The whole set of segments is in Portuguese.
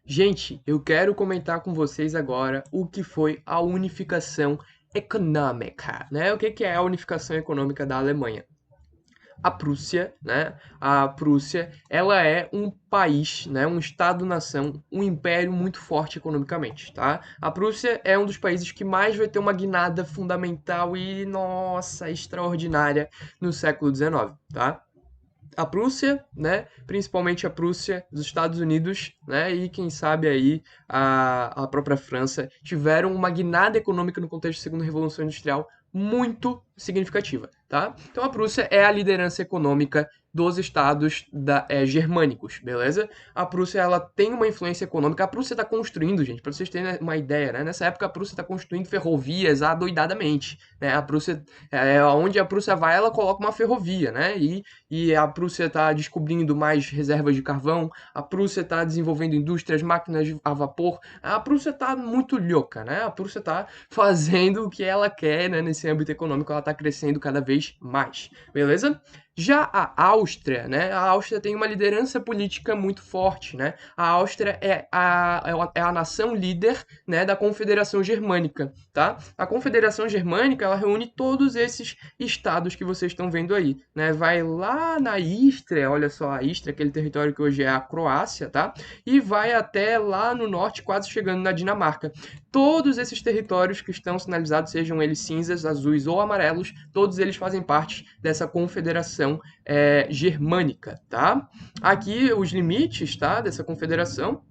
Gente, eu quero comentar com vocês agora o que foi a unificação econômica, né? O que é a unificação econômica da Alemanha? A Prússia, né? A Prússia, ela é um país, né? Um estado-nação, um império muito forte economicamente, tá? A Prússia é um dos países que mais vai ter uma guinada fundamental e, nossa, extraordinária no século XIX, tá? A Prússia, né, principalmente a Prússia, os Estados Unidos, né, e quem sabe aí a própria França, tiveram uma guinada econômica no contexto da Segunda Revolução Industrial muito significativa, tá? Então a Prússia é a liderança econômica dos estados germânicos, beleza? A Prússia, ela tem uma influência econômica. A Prússia está construindo, gente, para vocês terem uma ideia, né? Nessa época a Prússia está construindo ferrovias adoidadamente, né? A Prússia, onde a Prússia vai, ela coloca uma ferrovia, né? E a Prússia está descobrindo mais reservas de carvão, a Prússia está desenvolvendo indústrias, máquinas a vapor, a Prússia está muito louca, né? A Prússia está fazendo o que ela quer, né? Nesse âmbito econômico, ela está crescendo cada vez mais, beleza? Já a Áustria, né? A Áustria tem uma liderança política muito forte, né? A Áustria é a nação líder, né, da Confederação Germânica, tá? A Confederação Germânica, ela reúne todos esses estados que vocês estão vendo aí, né? Vai lá na Istria, olha só, a Istria, aquele território que hoje é a Croácia, tá? E vai até lá no norte, quase chegando na Dinamarca. Todos esses territórios que estão sinalizados, sejam eles cinzas, azuis ou amarelos, todos eles fazem parte dessa confederação germânica, tá? Aqui os limites, tá, dessa confederação.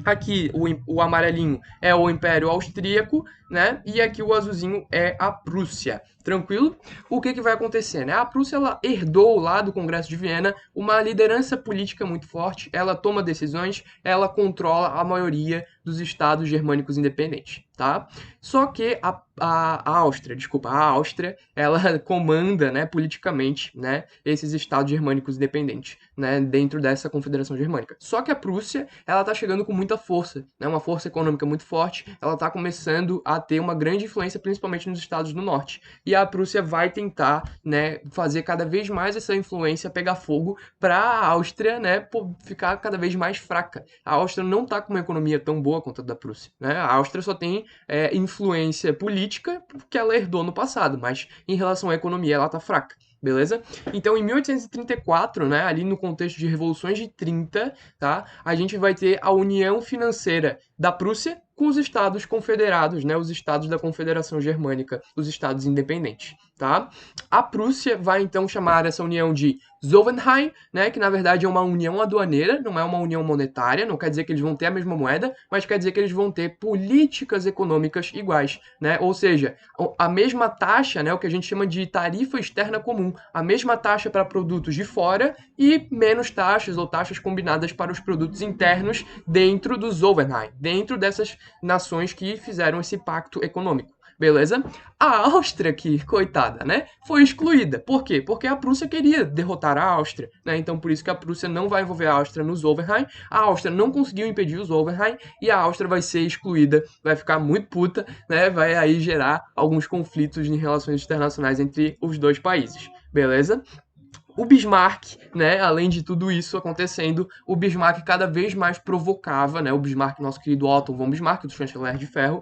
Aqui o amarelinho é o Império Austríaco, né? E aqui o azulzinho é a Prússia. Tranquilo? O que vai acontecer, né? A Prússia, ela herdou lá do Congresso de Viena uma liderança política muito forte, ela toma decisões, ela controla a maioria dos estados germânicos independentes, tá? Só que a Áustria, desculpa, a Áustria, ela comanda, né, politicamente, né, esses estados germânicos independentes, né, dentro dessa confederação germânica. Só que a Prússia, ela tá chegando com muita força, né, uma força econômica muito forte, ela tá começando a ter uma grande influência, principalmente nos estados do norte. E a Prússia vai tentar, né, fazer cada vez mais essa influência pegar fogo para a Áustria, né, ficar cada vez mais fraca. A Áustria não tá com uma economia tão boa quanto a da Prússia, né? A Áustria só tem influência política que ela herdou no passado, mas em relação à economia ela tá fraca. Beleza? Então, em 1834, né, ali no contexto de revoluções de 30, tá, a gente vai ter a união financeira da Prússia com os estados confederados, né, os estados da Confederação Germânica, os estados independentes, tá? A Prússia vai então chamar essa união de Zollverein, né, que na verdade é uma união aduaneira, não é uma união monetária, não quer dizer que eles vão ter a mesma moeda, mas quer dizer que eles vão ter políticas econômicas iguais, né? Ou seja, a mesma taxa, né, o que a gente chama de tarifa externa comum, a mesma taxa para produtos de fora e menos taxas ou taxas combinadas para os produtos internos dentro do Zollverein, dentro dessas nações que fizeram esse pacto econômico. Beleza? A Áustria, que, coitada, né, foi excluída. Por quê? Porque a Prússia queria derrotar a Áustria, né? Então, por isso que a Prússia não vai envolver a Áustria no Zollverein. A Áustria não conseguiu impedir o Zollverein e a Áustria vai ser excluída, vai ficar muito puta, né? Vai aí gerar alguns conflitos em relações internacionais entre os dois países. Beleza? O Bismarck, né, além de tudo isso acontecendo, o Bismarck cada vez mais provocava, né, o Bismarck, nosso querido Otto von Bismarck, o chanceler de ferro,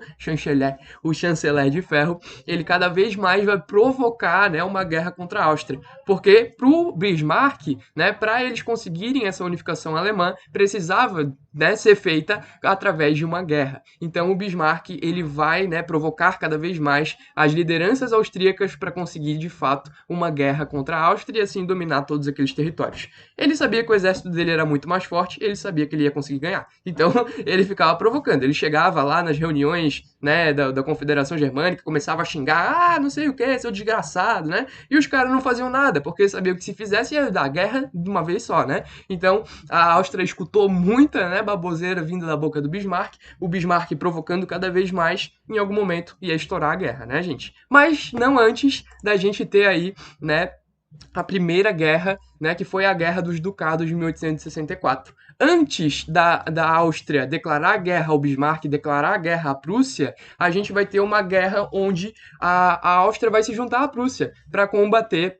o chanceler de ferro, ele cada vez mais vai provocar, né, uma guerra contra a Áustria, porque pro Bismarck, né, para eles conseguirem essa unificação alemã, precisava, né, ser feita através de uma guerra. Então o Bismarck, ele vai, né, provocar cada vez mais as lideranças austríacas para conseguir de fato uma guerra contra a Áustria e assim dominar todos aqueles territórios. Ele sabia que o exército dele era muito mais forte, ele sabia que ele ia conseguir ganhar. Então ele ficava provocando, ele chegava lá nas reuniões, né, da Confederação Germânica, começava a xingar, não sei o que, seu desgraçado, né? E os caras não faziam nada, porque sabiam que se fizesse ia dar guerra de uma vez só, né? Então a Áustria escutou muita, né, baboseira vindo da boca do Bismarck, o Bismarck provocando cada vez mais, em algum momento ia estourar a guerra, né, gente? Mas não antes da gente ter aí, né, a primeira guerra, né, que foi a Guerra dos Ducados de 1864. Antes da Áustria declarar guerra ao Bismarck, declarar guerra à Prússia, a gente vai ter uma guerra onde a Áustria vai se juntar à Prússia para combater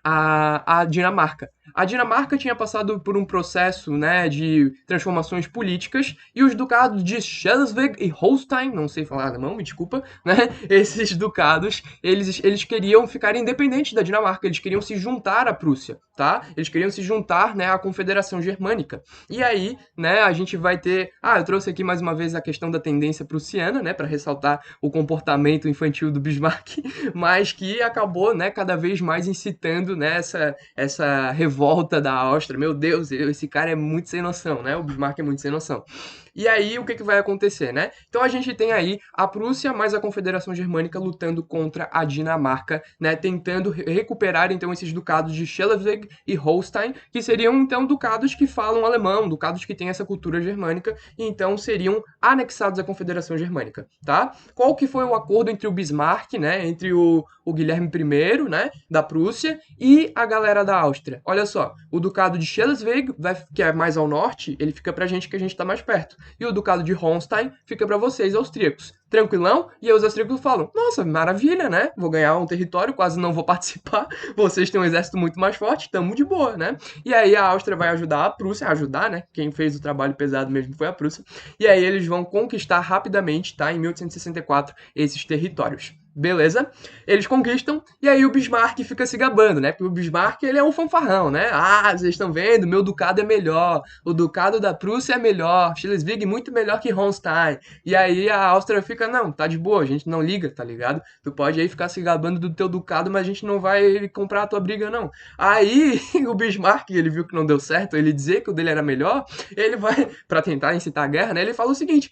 a Dinamarca. A Dinamarca tinha passado por um processo, né, de transformações políticas e os ducados de Schleswig e Holstein, não sei falar alemão, me desculpa, né, esses ducados, eles queriam ficar independentes da Dinamarca, eles queriam se juntar à Prússia, tá? Eles queriam se juntar, né, à Confederação Germânica. E aí, né, a gente vai ter, eu trouxe aqui mais uma vez a questão da tendência prussiana, né, para ressaltar o comportamento infantil do Bismarck, mas que acabou, né, cada vez mais incitando, né, essa revolta da Áustria. Meu Deus, esse cara é muito sem noção, né? O Bismarck é muito sem noção. E aí, o que vai acontecer, né? Então a gente tem aí a Prússia mais a Confederação Germânica lutando contra a Dinamarca, né? Tentando recuperar, então, esses ducados de Schleswig e Holstein, que seriam, então, ducados que falam alemão, ducados que têm essa cultura germânica, e então seriam anexados à Confederação Germânica, tá? Qual que foi o acordo entre o Bismarck, né? Entre o Guilherme I, né? Da Prússia, e a galera da Áustria. Olha só, o ducado de Schleswig, que é mais ao norte, ele fica pra gente que a gente tá mais perto. E o ducado de Holstein fica para vocês, austríacos. Tranquilão? E aí os austríacos falam, nossa, maravilha, né? Vou ganhar um território, quase não vou participar. Vocês têm um exército muito mais forte, tamo de boa, né? E aí a Áustria vai ajudar a Prússia, né? Quem fez o trabalho pesado mesmo foi a Prússia. E aí eles vão conquistar rapidamente, tá? Em 1864, esses territórios. Beleza? Eles conquistam e aí o Bismarck fica se gabando, né? Porque o Bismarck, ele é um fanfarrão, né? Vocês estão vendo? Meu ducado é melhor. O ducado da Prússia é melhor. Schleswig muito melhor que Holstein. E aí a Áustria fica, não, tá de boa, a gente não liga, tá ligado? Tu pode aí ficar se gabando do teu ducado, mas a gente não vai comprar a tua briga, não. Aí o Bismarck, ele viu que não deu certo, ele dizer que o dele era melhor, ele vai, pra tentar incitar a guerra, né? Ele fala o seguinte,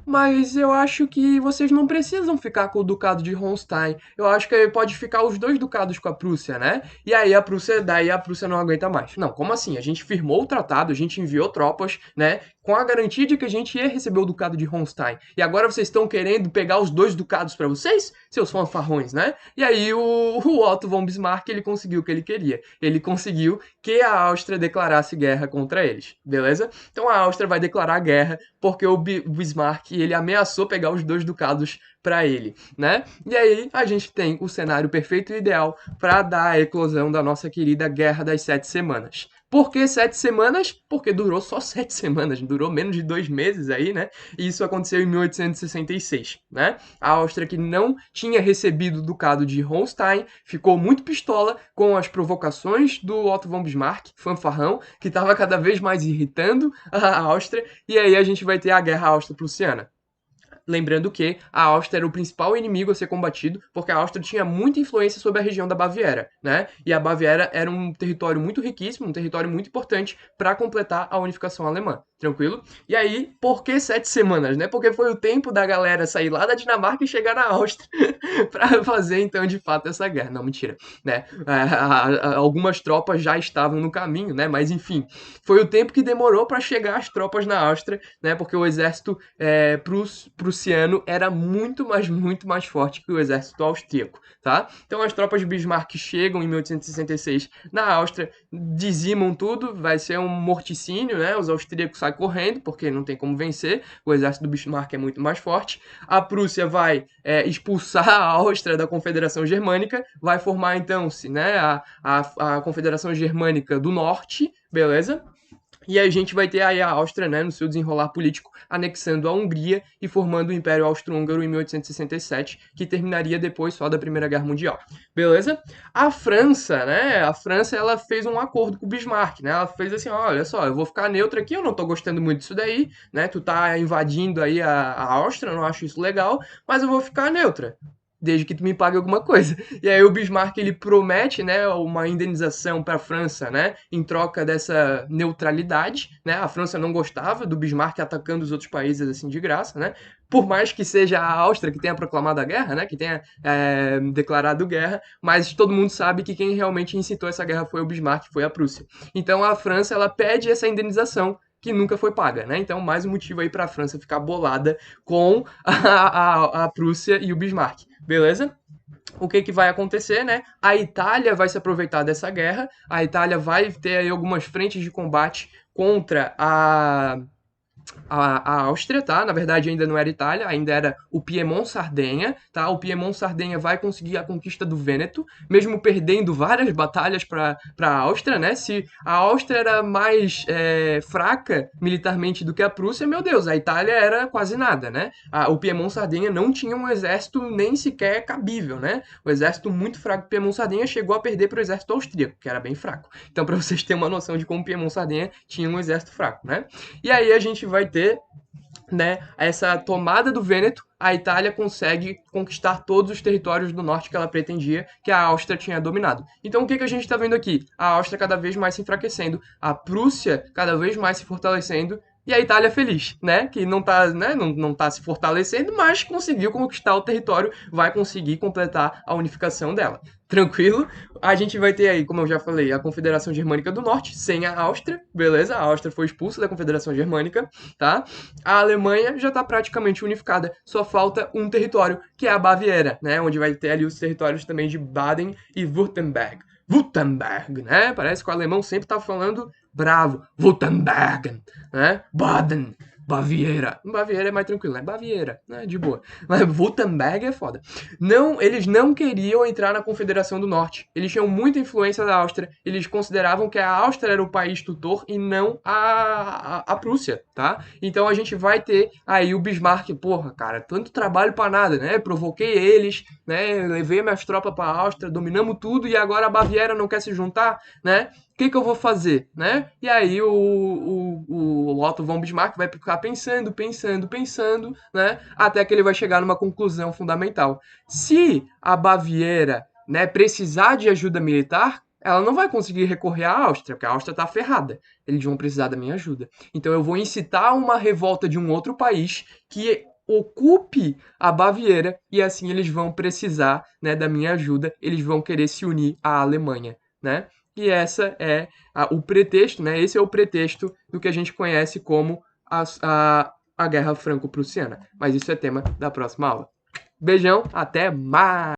mas eu acho que vocês não precisam ficar com o ducado de Holstein. Eu acho que pode ficar os dois ducados com a Prússia, né? E aí daí a Prússia não aguenta mais. Não, como assim? A gente firmou o tratado, a gente enviou tropas, né? Com a garantia de que a gente ia receber o ducado de Holstein. E agora vocês estão querendo pegar os dois ducados para vocês? Seus fanfarrões, né? E aí o Otto von Bismarck, ele conseguiu o que ele queria. Ele conseguiu que a Áustria declarasse guerra contra eles, beleza? Então a Áustria vai declarar guerra porque o Bismarck, ele ameaçou pegar os dois ducados para ele, né? E aí a gente tem o cenário perfeito e ideal para dar a eclosão da nossa querida Guerra das 7 Semanas. Por que 7 semanas? Porque durou só 7 semanas, durou menos de 2 meses aí, né? E isso aconteceu em 1866, né? A Áustria, que não tinha recebido o ducado de Holstein, ficou muito pistola com as provocações do Otto von Bismarck, fanfarrão, que estava cada vez mais irritando a Áustria, e aí a gente vai ter a Guerra Áustro-Prussiana. Lembrando que a Áustria era o principal inimigo a ser combatido, porque a Áustria tinha muita influência sobre a região da Baviera, né? E a Baviera era um território muito riquíssimo, um território muito importante para completar a unificação alemã. Tranquilo? E aí, por que 7 semanas, né? Porque foi o tempo da galera sair lá da Dinamarca e chegar na Áustria para fazer, então, de fato, essa guerra. Não, mentira, né? Algumas tropas já estavam no caminho, né? Mas, enfim, foi o tempo que demorou para chegar as tropas na Áustria, né? Porque o exército prussiano era muito mais forte que o exército austríaco, tá? Então, as tropas de Bismarck chegam em 1866 na Áustria, dizimam tudo, vai ser um morticínio, né? Os austríacos saem correndo, porque não tem como vencer, o exército do Bismarck é muito mais forte. A Prússia vai expulsar a Áustria da Confederação Germânica, vai formar então né, a Confederação Germânica do Norte, beleza? E a gente vai ter aí a Áustria, né, no seu desenrolar político, anexando a Hungria e formando o Império Austro-Húngaro em 1867, que terminaria depois só da Primeira Guerra Mundial. Beleza? A França, né, ela fez um acordo com o Bismarck, né? Ela fez assim, olha só, eu vou ficar neutra aqui, eu não tô gostando muito disso daí, né? Tu tá invadindo aí a Áustria, eu não acho isso legal, mas eu vou ficar neutra desde que tu me pague alguma coisa. E aí o Bismarck, ele promete, né, uma indenização para a França, né, em troca dessa neutralidade, né? A França não gostava do Bismarck atacando os outros países assim de graça, né? Por mais que seja a Áustria que tenha proclamado a guerra, né, que tenha declarado guerra, mas todo mundo sabe que quem realmente incitou essa guerra foi o Bismarck, foi a Prússia. Então a França, ela pede essa indenização que nunca foi paga, né? Então, mais um motivo aí para a França ficar bolada com a Prússia e o Bismarck, beleza? O que vai acontecer, né? A Itália vai se aproveitar dessa guerra, a Itália vai ter aí algumas frentes de combate contra a Áustria, tá? Na verdade, ainda não era Itália, ainda era o Piemont-Sardenha, tá? O Piemont-Sardenha vai conseguir a conquista do Vêneto, mesmo perdendo várias batalhas para a Áustria, né? Se a Áustria era mais fraca militarmente do que a Prússia, meu Deus, a Itália era quase nada, né? O Piemont-Sardenha não tinha um exército nem sequer cabível, né? O exército muito fraco do Piemont-Sardenha chegou a perder para o exército austríaco, que era bem fraco. Então, para vocês terem uma noção de como o Piemont-Sardenha tinha um exército fraco, né? E aí a gente vai ter, né, essa tomada do Vêneto, a Itália consegue conquistar todos os territórios do norte que ela pretendia, que a Áustria tinha dominado. Então o que a gente está vendo aqui? A Áustria cada vez mais se enfraquecendo, a Prússia cada vez mais se fortalecendo, e a Itália feliz, né? Que não está, né, não tá se fortalecendo, mas conseguiu conquistar o território, vai conseguir completar a unificação dela. Tranquilo? A gente vai ter aí, como eu já falei, a Confederação Germânica do Norte, sem a Áustria, beleza? A Áustria foi expulsa da Confederação Germânica, tá? A Alemanha já está praticamente unificada, só falta um território, que é a Baviera, né? Onde vai ter ali os territórios também de Baden e Württemberg. Württemberg, né? Parece que o alemão sempre tá falando bravo. Württemberg, né? Baden, Baviera. Baviera é mais tranquilo, né? Baviera, né? De boa. Mas Württemberg é foda. Não, eles não queriam entrar na Confederação do Norte. Eles tinham muita influência da Áustria. Eles consideravam que a Áustria era o país tutor e não a Prússia, tá? Então a gente vai ter aí o Bismarck, porra, cara, tanto trabalho pra nada, né? Provoquei eles, né? Levei minhas tropas pra Áustria, dominamos tudo e agora a Baviera não quer se juntar, né? O que eu vou fazer, né? E aí o Otto von Bismarck vai ficar pensando, né? Até que ele vai chegar numa conclusão fundamental. Se a Baviera, né, precisar de ajuda militar, ela não vai conseguir recorrer à Áustria, porque a Áustria está ferrada. Eles vão precisar da minha ajuda. Então eu vou incitar uma revolta de um outro país que ocupe a Baviera e assim eles vão precisar, né, da minha ajuda. Eles vão querer se unir à Alemanha, né? E essa é o pretexto, né? Esse é o pretexto do que a gente conhece como a Guerra Franco-Prussiana. Mas isso é tema da próxima aula. Beijão, até mais!